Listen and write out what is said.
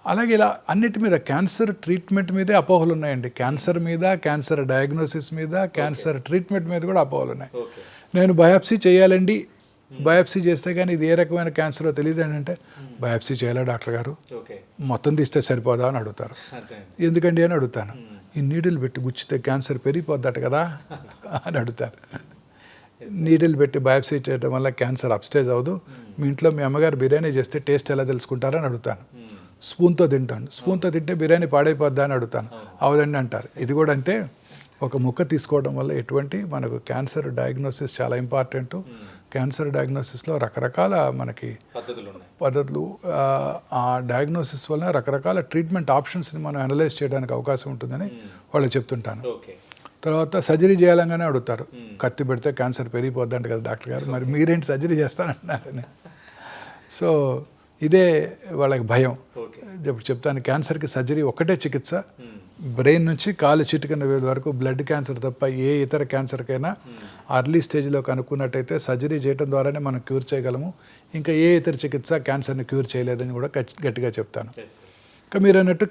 అలాగే ఇలా అన్నిటి మీద క్యాన్సర్ ట్రీట్మెంట్ మీదే అపోహలు ఉన్నాయండి. క్యాన్సర్ మీద, క్యాన్సర్ డయాగ్నోసిస్ మీద, క్యాన్సర్ ట్రీట్మెంట్ మీద కూడా అపోహలు ఉన్నాయి. నేను బయాప్సీ చేయాలండి, బయాప్సీ చేస్తే కానీ ఇది ఏ రకమైన క్యాన్సరో తెలియదు అని అంటే, బయాప్సీ చేయాలా డాక్టర్ గారు, మొత్తం తీస్తే సరిపోదా అని అడుగుతారు. ఎందుకండి అని అడుగుతాను. ఈ నీడిల్ పెట్టి గుచ్చితే క్యాన్సర్ పెరిగిపోద్దట కదా అని అడుగుతారు. నీడిల్ పెట్టి బయాప్సీ చేయడం వల్ల క్యాన్సర్ అప్స్టేజ్ అవ్వదు. మీ ఇంట్లో మీ అమ్మగారు బిర్యానీ చేస్తే టేస్ట్ ఎలా తెలుసుకుంటారని అడుగుతాను. స్పూన్తో తింటాను. స్పూన్తో తింటే బిర్యానీ పాడైపోద్దా అని అడుగుతాను. అవదండి అంటారు. ఇది కూడా అంతే. ఒక ముక్క తీసుకోవడం వల్ల ఎటువంటి మనకు క్యాన్సర్ డయాగ్నోసిస్ చాలా ఇంపార్టెంట్. క్యాన్సర్ డయాగ్నోసిస్లో రకరకాల మనకి పద్ధతులు, ఆ డయాగ్నోసిస్ వల్ల రకరకాల ట్రీట్మెంట్ ఆప్షన్స్ని మనం అనలైజ్ చేయడానికి అవకాశం ఉంటుందని వాళ్ళు చెప్తుంటాను. తర్వాత సర్జరీ చేయాలంగానే అడుగుతారు. కత్తి పెడితే క్యాన్సర్ పెరిగిపోద్దంట కదా డాక్టర్ గారు, మరి మీరేంటి సర్జరీ చేస్తానంటున్నారని. సో ఇదే వాళ్ళకి భయం. ఇప్పుడు చెప్తాను, క్యాన్సర్కి సర్జరీ ఒక్కటే చికిత్స. బ్రెయిన్ నుంచి కాలు చిటికన వేలు వరకు బ్లడ్ క్యాన్సర్ తప్ప ఏ ఇతర క్యాన్సర్కైనా అర్లీ స్టేజ్లో కనుక్కున్నట్టయితే సర్జరీ చేయడం ద్వారానే మనం క్యూర్ చేయగలము. ఇంకా ఏ ఇతర చికిత్స క్యాన్సర్ని క్యూర్ చేయలేదని కూడా గట్టిగా చెప్తాను. ఇంకా మీరు అన్నట్టు